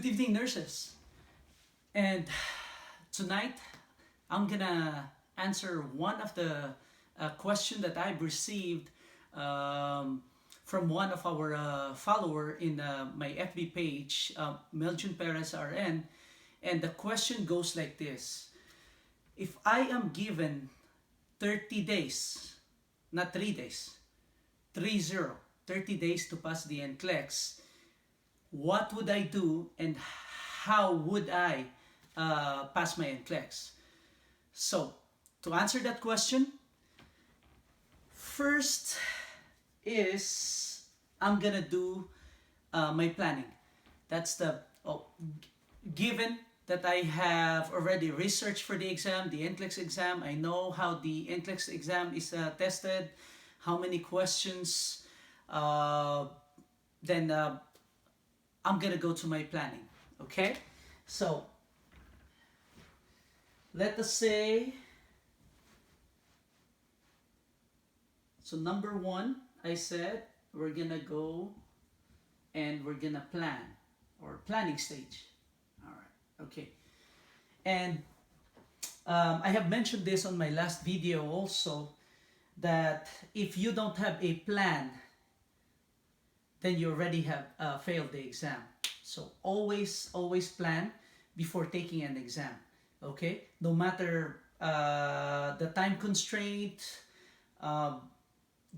Good evening, nurses. And tonight, I'm gonna answer one of the question that I've received from one of our follower in my FB page, Melvin Pass RN. And the question goes like this: if I am given 30 days, not 3 days, 30 days to pass the NCLEX, what would I do and how would I pass my NCLEX? So, to answer that question, first is I'm gonna do my planning. That's given that I have already researched for the exam, the NCLEX exam. I know how the NCLEX exam is tested, how many questions. Then I'm gonna go to my planning. Okay, so let us say. So number one, I said we're gonna go and we're gonna plan, or planning stage. All right, okay. And I have mentioned this on my last video also, that if you don't have a plan, then you already have failed the exam. So always plan before taking an exam. Okay, no matter the time constraint,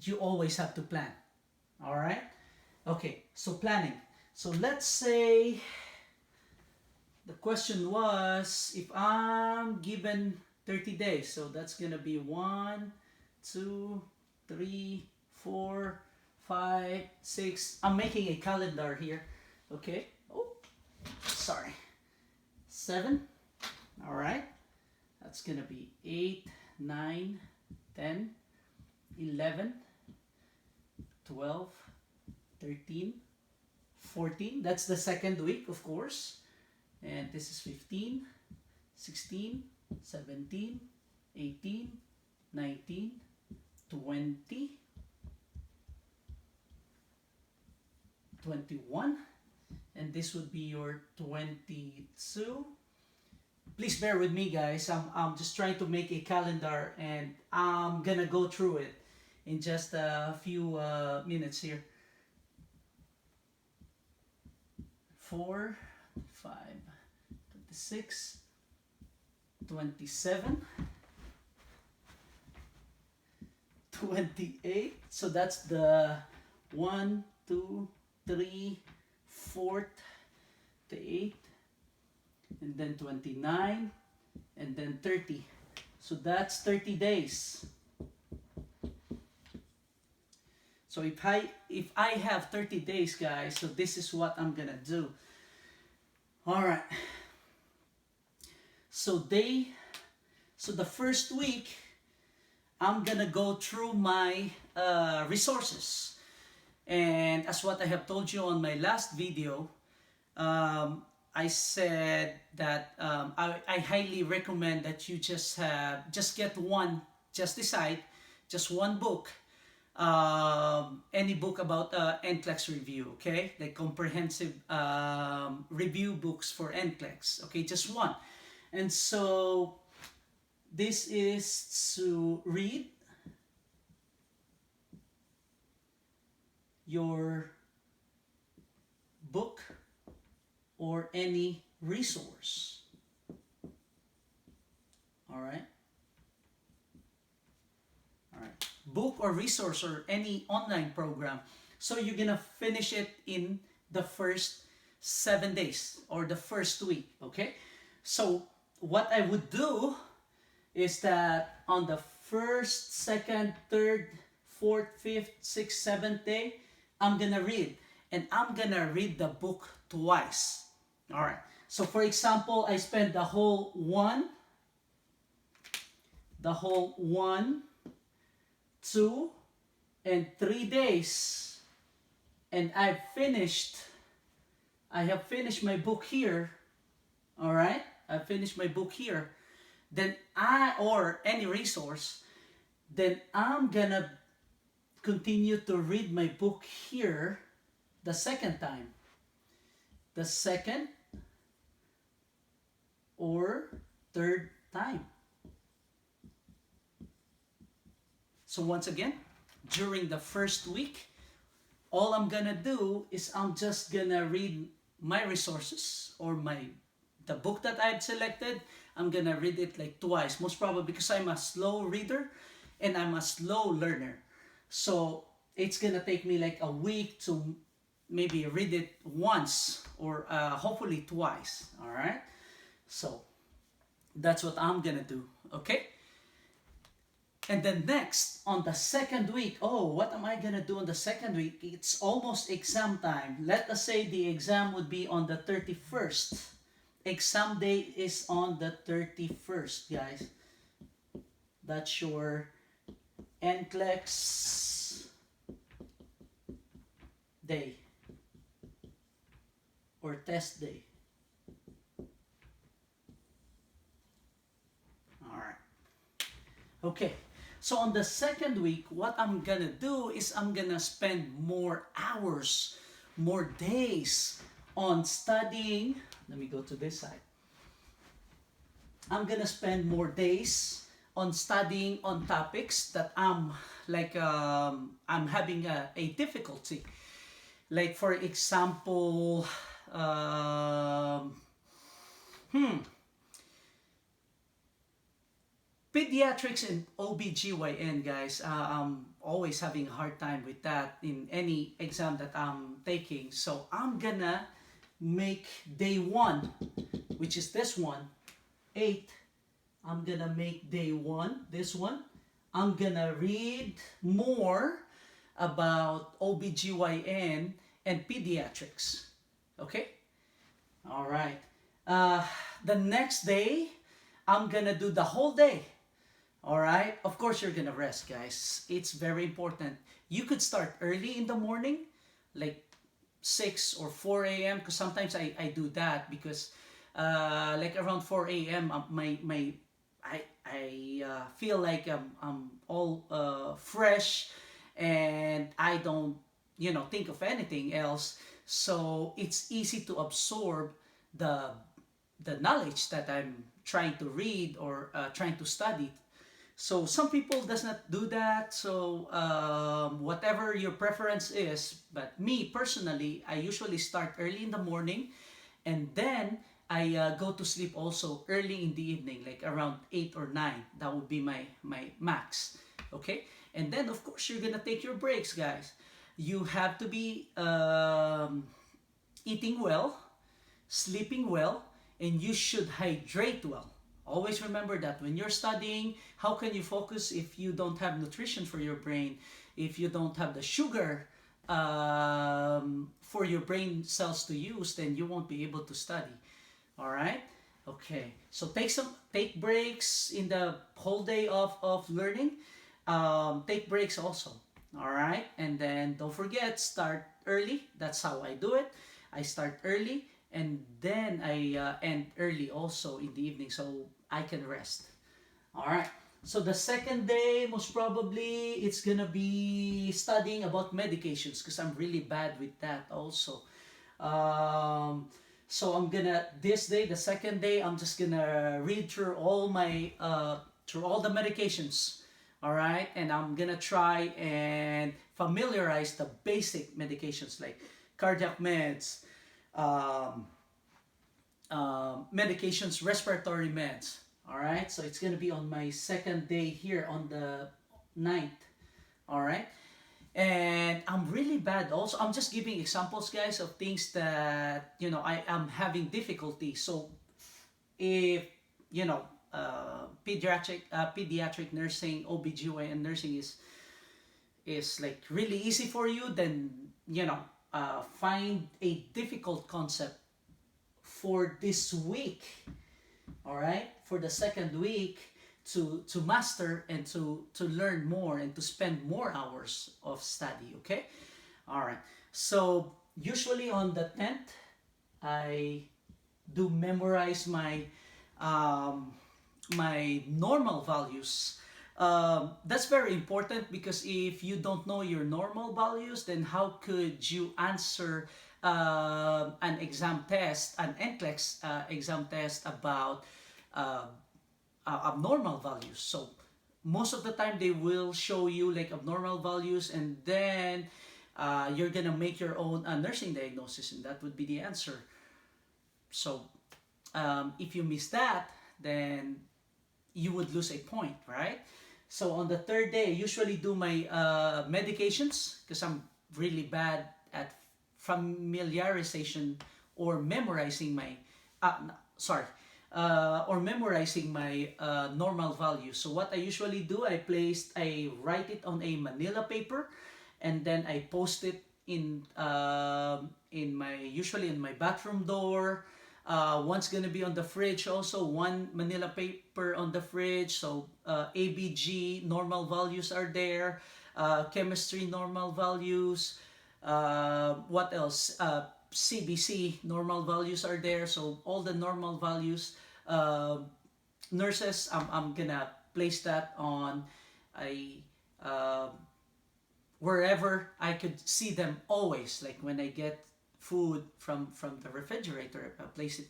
you always have to plan. All right. Okay, so planning. So let's say the question was, if I'm given 30 days, so that's gonna be 1, 2, 3, 4, 5, 6. I'm making a calendar here. Okay. Oh, sorry. 7. All right. That's gonna be 8, 9, 10, 11, 12, 13, 14. That's the second week, of course. And this is 15, 16, 17, 18, 19, 20, 21, and this would be your 22. Please bear with me, guys. I'm just trying to make a calendar and I'm gonna go through it in just a few minutes here. 4, 5, 26, 27, 28. So that's the 1, 2, 3, 4, the 8, and then 29, and then 30. So that's 30 days. So if I have 30 days, guys, so this is what I'm gonna do. All right. So the first week, I'm gonna go through my resources. And as what I have told you on my last video, I said that I highly recommend that you just get one, just decide, just one book, any book about NCLEX review, okay? Like comprehensive review books for NCLEX, okay? Just one. And so this is to read your book or any resource. All right? All right. Book or resource or any online program. So you're gonna finish it in the first 7 days or the first week, okay? So what I would do is that on the first, second, third, fourth, fifth, sixth, seventh day, I'm gonna read, and I'm gonna read the book twice. All right. So for example, I spent the whole 1, 2, and 3 days, and I have finished my book here. All right. I finished my book here. Then or any resource, then I'm gonna continue to read my book here the second time. The second, or third time. So once again, during the first week, all I'm gonna do is I'm just gonna read my resources or the book that I've selected. I'm gonna read it like twice, most probably because I'm a slow reader and I'm a slow learner. So it's gonna take me like a week to maybe read it once or hopefully twice. All right. So that's what I'm gonna do. Okay. And then next, on the second week, oh, what am I gonna do on the second week? It's almost exam time. Let us say the exam would be on the 31st. Exam day is on the 31st, guys. That's your NCLEX day or test day. All right. Okay. So on the second week, what I'm gonna do is I'm gonna spend more hours, more days on studying. Let me go to this side. I'm gonna spend more days on studying on topics that I'm having a difficulty. Like for example, pediatrics and OBGYN, guys. I'm always having a hard time with that in any exam that I'm taking. So I'm gonna make day 1, which is this one, 8. I'm gonna make day 1, this one. I'm gonna read more about OBGYN and pediatrics. Okay? All right. The next day, I'm gonna do the whole day. All right. Of course, you're gonna rest, guys. It's very important. You could start early in the morning, like 6 or 4 a.m. Because sometimes I do that because, like around 4 a.m. I feel like I'm all fresh, and I don't think of anything else. So it's easy to absorb the knowledge that I'm trying to read or trying to study. So some people does not do that. So whatever your preference is, but me personally, I usually start early in the morning, and then I go to sleep also early in the evening, like around 8 or 9. That would be my max. Okay, and then of course you're gonna take your breaks, guys. You have to be eating well, sleeping well, and you should hydrate well. Always remember that when you're studying, how can you focus if you don't have nutrition for your brain, if you don't have the sugar for your brain cells to use, then you won't be able to study. All right? Okay. So take breaks in the whole day of learning. Take breaks also. All right? And then don't forget, start early. That's how I do it. I start early, and then I end early also in the evening so I can rest. All right. So the second day, most probably, it's gonna be studying about medications because I'm really bad with that also. So this day, the second day, I'm just gonna read through all the medications. All right, and I'm gonna try and familiarize the basic medications like cardiac meds, medications, respiratory meds. All right, so it's gonna be on my second day here on the 9th. All right, and I'm really bad also. I'm just giving examples, guys, of things that I am having difficulty. So if pediatric nursing, OBGYN nursing is like really easy for you, then find a difficult concept for this week. All right, for the second week to master and to learn more and to spend more hours of study. Okay, all right. So usually on the 10th, I do memorize my my normal values That's very important, because if you don't know your normal values, then how could you answer an exam test, an NCLEX exam test about uh, abnormal values? So most of the time they will show you like abnormal values, and then you're gonna make your own nursing diagnosis, and that would be the answer. So if you miss that, then you would lose a point, right? So on the third day, I usually do my medications, because I'm really bad at familiarization or memorizing my, sorry, or memorizing my normal values. So what I usually do, I write it on a manila paper, and then I post it in my, usually in my bathroom door. One's gonna be on the fridge also, one manila paper on the fridge. So ABG normal values are there, chemistry normal values, what else? CBC normal values are there. So all the normal values, nurses, I'm gonna place that on a wherever I could see them always. Like when I get food from the refrigerator, I place it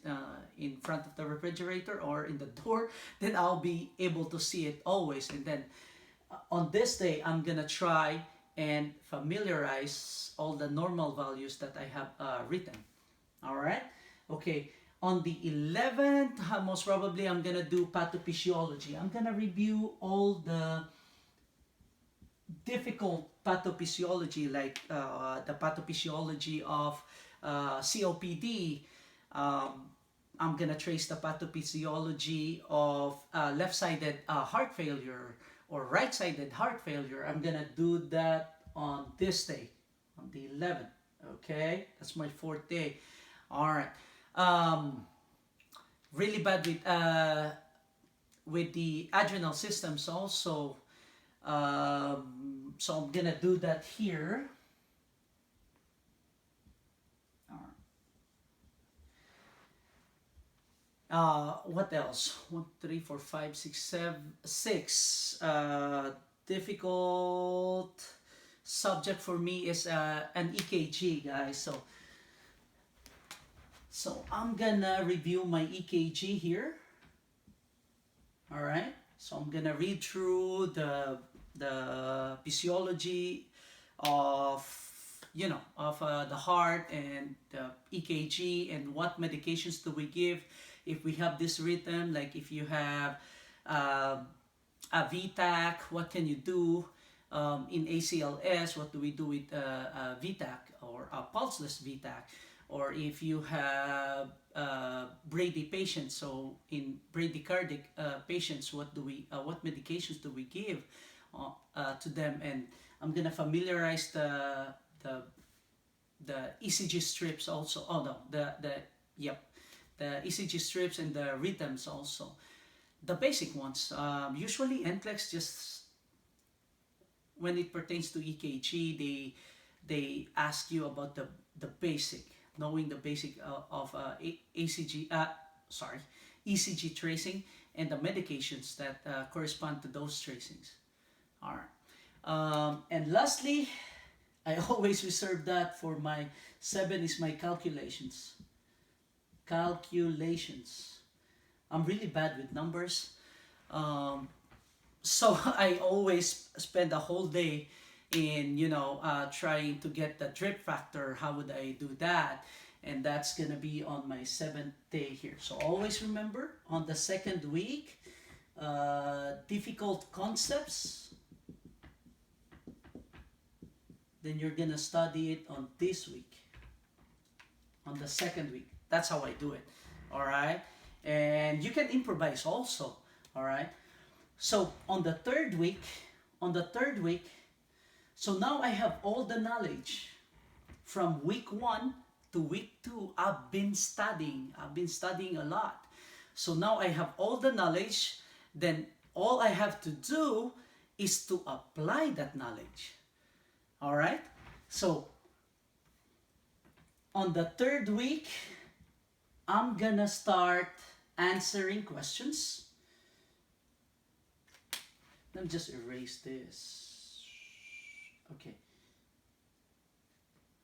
in front of the refrigerator or in the door, then I'll be able to see it always. And then on this day, I'm gonna try and familiarize all the normal values that I have written. All right. Okay. On the 11th, most probably I'm gonna do pathophysiology. I'm gonna review all the difficult pathophysiology, like the pathophysiology of COPD. I'm gonna trace the pathophysiology of left-sided heart failure or right-sided heart failure. I'm gonna do that on this day, on the 11th. Okay, that's my fourth day. All right. Really bad with the adrenal systems also. So I'm gonna do that here. What else? 1, 3, 4, 5, 6, 7, 6. Difficult subject for me is an EKG, guys. So I'm gonna review my EKG here. All right. So I'm gonna read through the physiology of the heart and the EKG, and what medications do we give if we have this rhythm. Like if you have a VTAC, what can you do? In ACLS, what do we do with a VTAC or a pulseless VTAC? Or if you have Brady patients, so in bradycardic patients, what medications do we give to them? And I'm gonna familiarize the ECG strips also. Oh no, the ECG strips and the rhythms also. The basic ones. Usually NCLEX, just when it pertains to EKG, they ask you about the basic, knowing the basic of ECG tracing and the medications that correspond to those tracings. All right. And lastly, I always reserve that for my 7 is my calculations. I'm really bad with numbers. So I always spend a whole day in trying to get the drip factor. How would I do that? And that's gonna be on my 7th day here. So always remember, on the 2nd week, difficult concepts, then you're gonna study it on this week, on the 2nd week. That's how I do it. All right. And you can improvise also. All right. So on the third week, so now I have all the knowledge from week 1 to week 2. I've been studying a lot. So now I have all the knowledge. Then all I have to do is to apply that knowledge. All right. So on the 3rd week, I'm gonna start answering questions. Let me just erase this. Okay.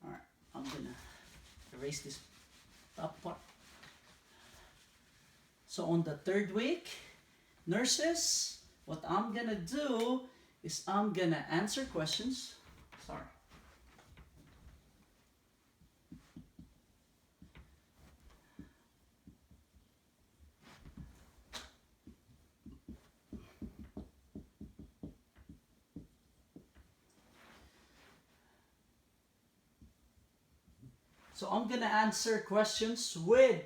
All right. I'm gonna erase this top part. So on the third week, nurses, what I'm gonna do is I'm gonna answer questions. Sorry. So I'm gonna answer questions with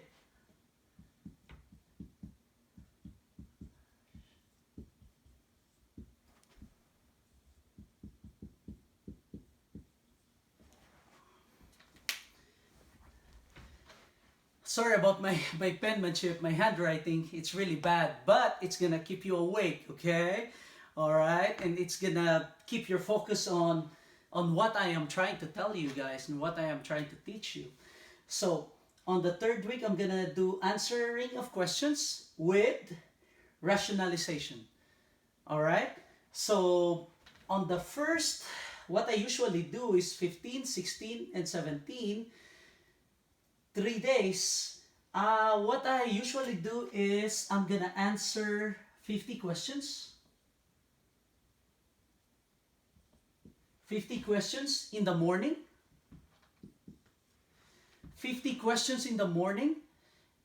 sorry about my penmanship, my handwriting. It's really bad, but it's gonna keep you awake, okay? All right, and it's gonna keep your focus on what I am trying to tell you guys and what I am trying to teach you. So on the third week, I'm gonna do answering of questions with rationalization. All right. So on the first, what I usually do is 15, 16, and 17. 3 days, what I usually do is I'm gonna answer 50 questions. 50 questions in the morning. 50 questions in the morning.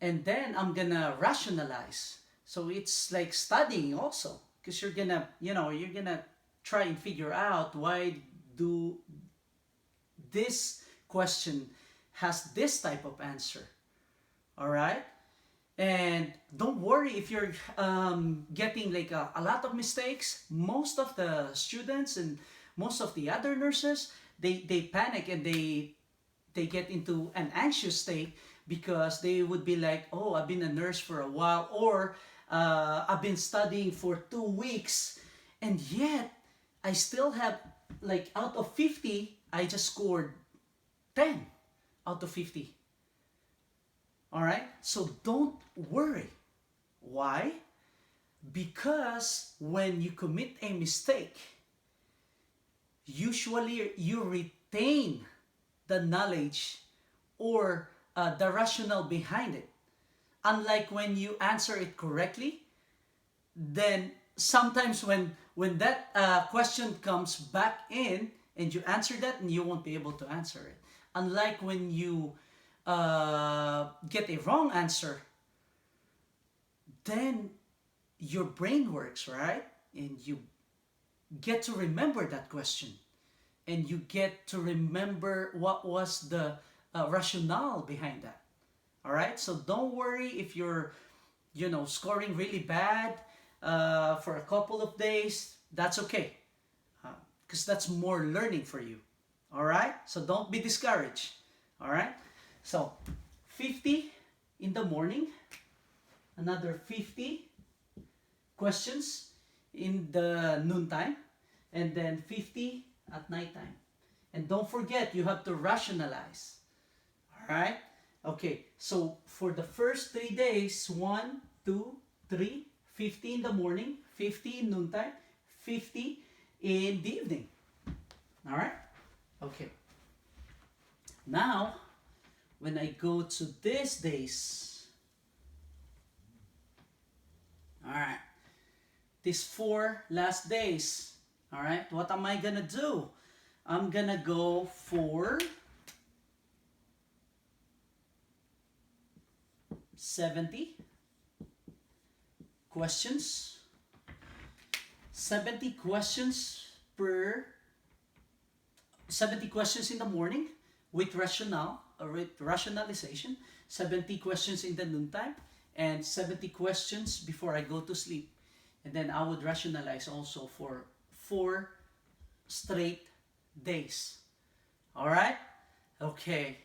And then I'm gonna rationalize. So it's like studying also. Because you're gonna, you're gonna try and figure out why do this question has this type of answer. All right, and don't worry if you're getting like a lot of mistakes. Most of the students and most of the other nurses, they panic and they get into an anxious state because they would be like, oh, I've been a nurse for a while, or I've been studying for 2 weeks, and yet I still have, like, out of 50 I just scored 10 out of 50. All right, so don't worry. Why? Because when you commit a mistake, usually you retain the knowledge or the rationale behind it. Unlike when you answer it correctly, then sometimes when that question comes back in and you answer that, and you won't be able to answer it. Unlike when you get a wrong answer, then your brain works, right? And you get to remember that question. And you get to remember what was the rationale behind that. All right? So don't worry if you're, scoring really bad for a couple of days. That's okay. Because that's more learning for you. All right? So don't be discouraged. All right? So 50 in the morning, another 50 questions in the noontime, and then 50 at nighttime. And don't forget, you have to rationalize. All right? Okay, so for the first 3 days, 1, 2, 3, 50 in the morning, 50 in noontime, 50 in the evening. All right? Okay. Now, when I go to these days, all right, these 4 last days, all right, what am I gonna do? I'm gonna go for 70 questions. 70 questions per 70 questions in the morning with rationale or with rationalization, 70 questions in the noontime, and 70 questions before I go to sleep. And then I would rationalize also for 4 straight days. All right? Okay.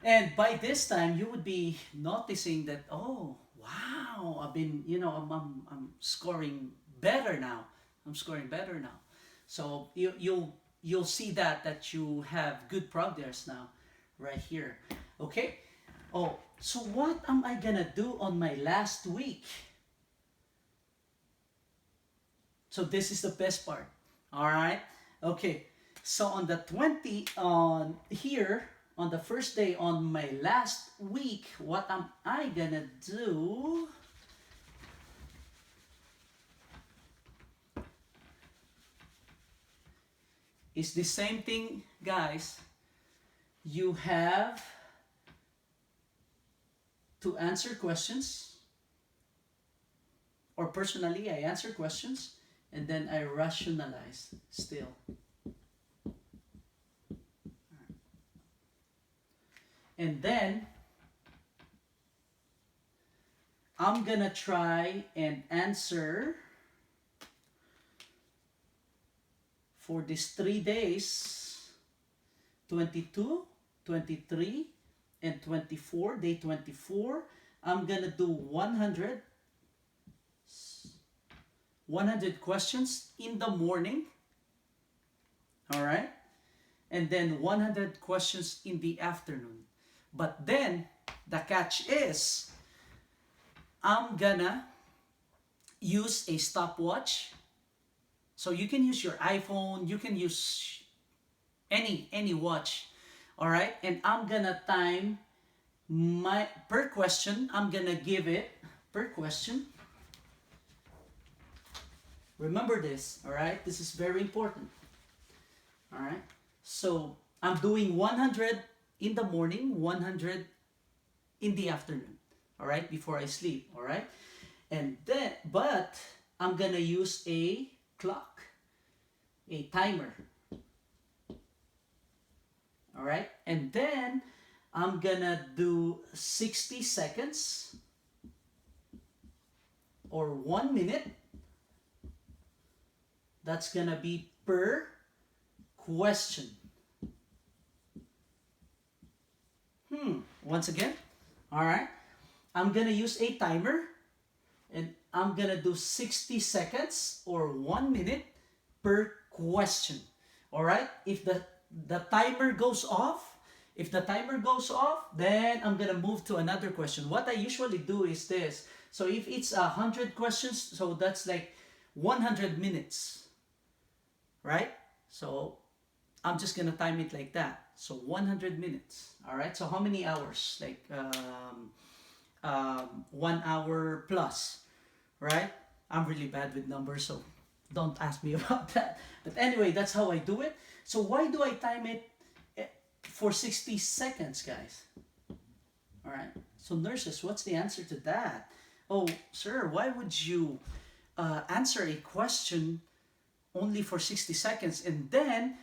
And by this time, you would be noticing that, oh, wow, I've been, I'm scoring better now. I'm scoring better now. So you'll see that you have good progress now, right here. Okay? Oh, so what am I gonna do on my last week? So this is the best part. All right. Okay. So on the 20 on here on the first day on my last week, what am I gonna do? Is the same thing, guys. You have to answer questions, or personally, I answer questions and then I rationalize still. And then I'm gonna try and answer for these 3 days, 22, 23, and 24, day 24. I'm gonna do 100 questions in the morning, all right? And then 100 questions in the afternoon. But then, the catch is, I'm gonna use a stopwatch. So you can use your iPhone, you can use any watch, all right? And I'm gonna time my, per question, I'm gonna give it, per question. Remember this, all right? This is very important, all right? So I'm doing 100 in the morning, 100 in the afternoon, all right? Before I sleep, all right? And then, but I'm gonna use a clock, a timer, all right? And then I'm gonna do 60 seconds or 1 minute. That's gonna be per question. Once again, all right? I'm gonna use a timer and I'm gonna do 60 seconds or 1 minute per question. All right? If the timer goes off, then I'm gonna move to another question. What I usually do is this. So if it's 100 questions, so that's like 100 minutes, right? So I'm just gonna time it like that. So 100 minutes. All right. So how many hours? Like 1 hour plus, right? I'm really bad with numbers, so don't ask me about that. But anyway, that's how I do it. So why do I time it for 60 seconds, guys? All right. So nurses, what's the answer to that? Oh, sir, why would you answer a question only for 60 seconds and then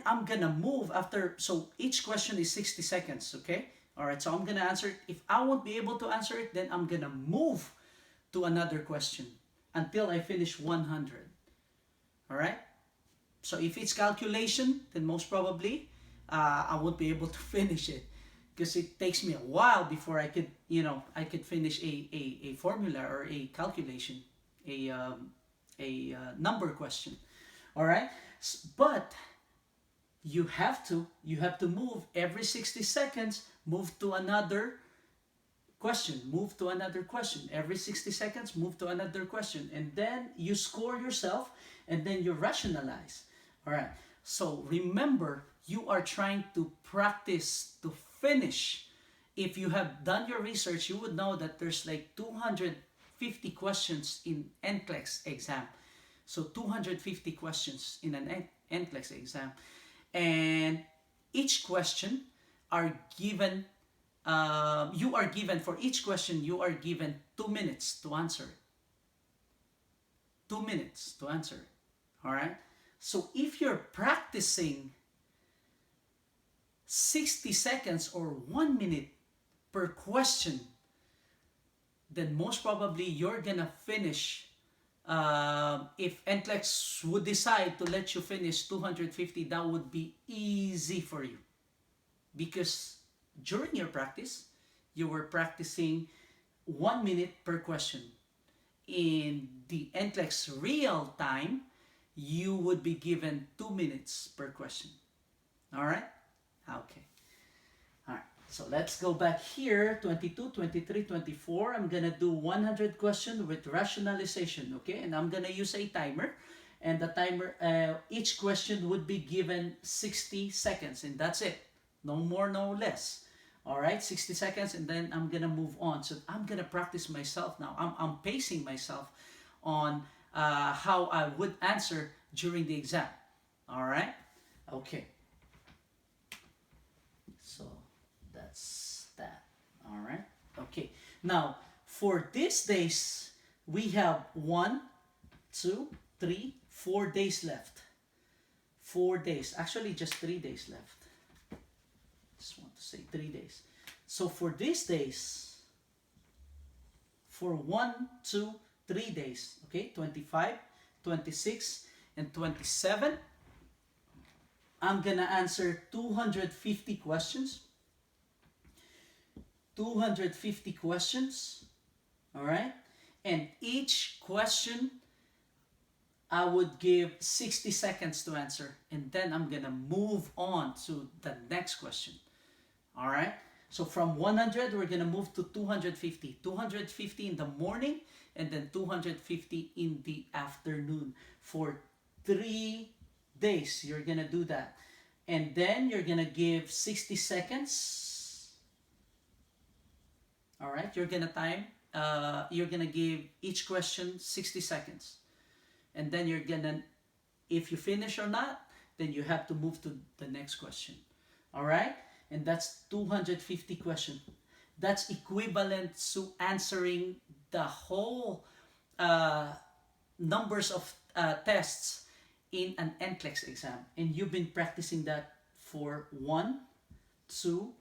I'm gonna move after? So each question is 60 seconds, okay? All right, so I'm gonna answer it. If I won't be able to answer it, then I'm gonna move to another question until I finish 100. All right? So if it's calculation, then most probably I won't be able to finish it because it takes me a while before I could, I could finish a formula or a calculation, a number question. All right? But you have to move every 60 seconds, move to another question, move to another question. Every 60 seconds, move to another question. And then you score yourself and then you rationalize. All right. So remember, you are trying to practice to finish. If you have done your research, you would know that there's like 250 questions in NCLEX exam. So 250 questions in an NCLEX exam. And each question are given, for each question, you are given 2 minutes to answer it. 2 minutes to answer it. All right? So if you're practicing 60 seconds or 1 minute per question, then most probably you're gonna finish. If NCLEX would decide to let you finish 250, that would be easy for you. Because during your practice, you were practicing 1 minute per question. In the NCLEX real time, you would be given 2 minutes per question. All right? Okay. All right. So let's go back here, 22, 23, 24. I'm gonna do 100 questions with rationalization, okay? And I'm gonna use a timer. And the timer, each question would be given 60 seconds, and that's it. No more, no less. All right, 60 seconds, and then I'm gonna move on. So I'm gonna practice myself now. I'm pacing myself on how I would answer during the exam. All right, okay. So that's that. All right, okay. Now for these days, we have 1, 2, 3, 4 days left. 4 days, actually just 3 days left. Just want to say 3 days. So for these days, for 1, 2, 3 days, okay, 25, 26, and 27, I'm gonna answer 250 questions. 250 questions, all right? And each question, I would give 60 seconds to answer, and then I'm gonna move on to the next question. All right, so from 100 we're gonna move to 250. 250 in the morning, and then 250 in the afternoon. For 3 days you're gonna do that, and then you're gonna give 60 seconds. All right, you're gonna give each question 60 seconds, and then you're gonna, if you finish or not, then you have to move to the next question. All right, and that's 250 questions. That's equivalent to answering the whole numbers of tests in an NCLEX exam. And you've been practicing that for 1, 2,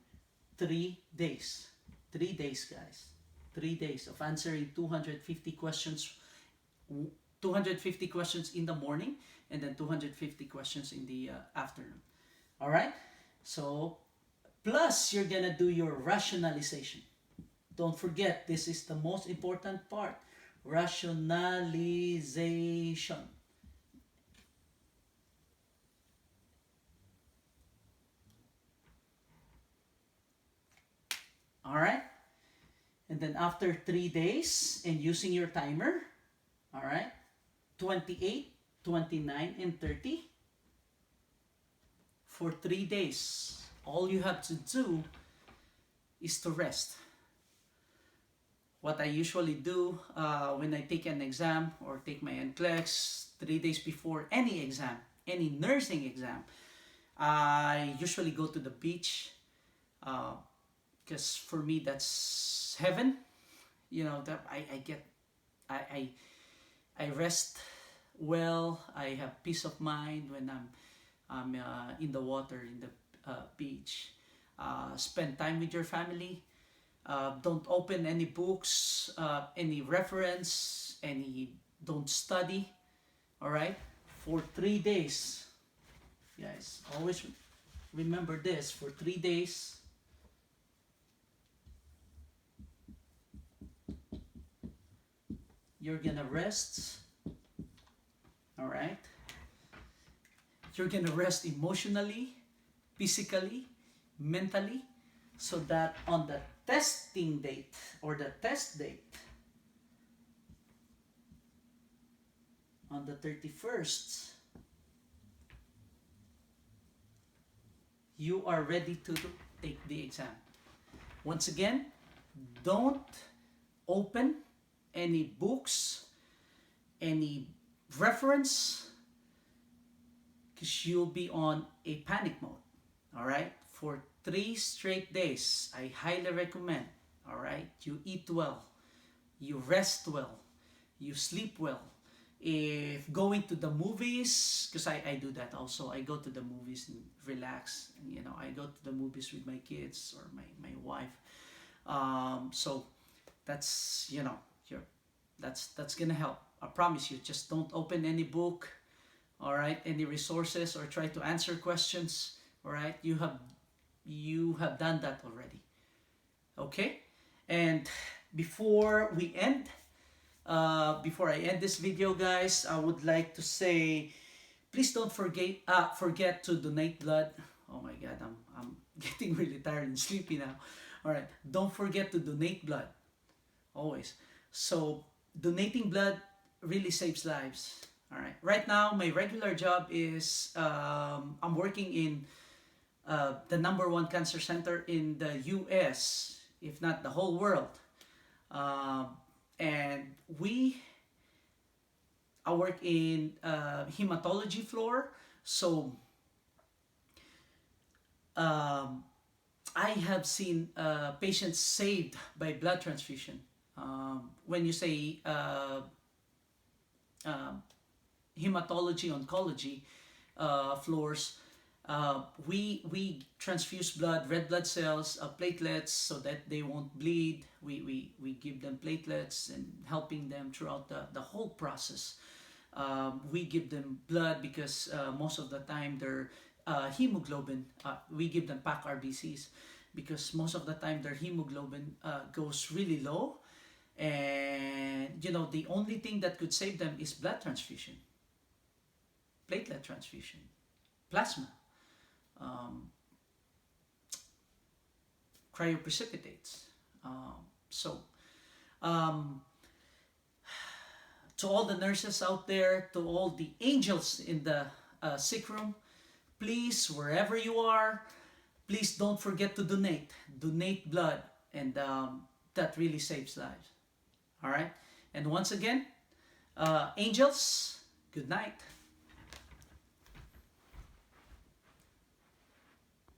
3 days. 3 days, guys. 3 days of answering 250 questions. 250 questions in the morning, and then 250 questions in the afternoon. All right? So, plus you're gonna do your rationalization. Don't forget, this is the most important part. Rationalization. All right? And then after 3 days and using your timer, all right, 28, 29, and 30. For 3 days, all you have to do is to rest. What I usually do when I take an exam or take my NCLEX 3 days before any exam, any nursing exam, I usually go to the beach, because for me that's heaven. You know, that I rest well. I have peace of mind when I'm in the water, in the beach. Spend time with your family. Don't open any books, any reference, don't study. All right, for 3 days, guys. Always remember this: for 3 days, you're gonna rest. All right. You're gonna rest emotionally, physically, mentally, so that on the testing date or the test date, on the 31st, you are ready to take the exam. Once again, don't open any books, any reference, because you'll be on a panic mode. All right, for 3 straight days, I highly recommend. All right, you eat well, you rest well, you sleep well. If going to the movies, because I do that also, I go to the movies and relax. You know, I go to the movies with my kids or my wife. So that's, you know, that's gonna help. I promise you. Just don't open any book, all right, any resources, or try to answer questions. All right, you have done that already. Okay, and before we end, before I end this video, guys, I would like to say, please don't forget to donate blood. Oh my God, I'm getting really tired and sleepy now. All right, don't forget to donate blood always. So donating blood really saves lives. All right. Right now, my regular job is I'm working in the #1 cancer center in the U.S., if not the whole world. Um, and I work in hematology floor. So um, I have seen patients saved by blood transfusion. When you say um hematology oncology floors, we transfuse blood, red blood cells, platelets, so that they won't bleed. We give them platelets and helping them throughout the whole process. We give them blood because most of the time their hemoglobin, we give them pack RBCs because most of the time their hemoglobin goes really low, and the only thing that could save them is blood transfusion, platelet transfusion, plasma, um, cryoprecipitates. So um, to all the nurses out there, to all the angels in the sick room, please, wherever you are, please don't forget to donate. Donate blood, and that really saves lives. All right? And once again, angels, good night.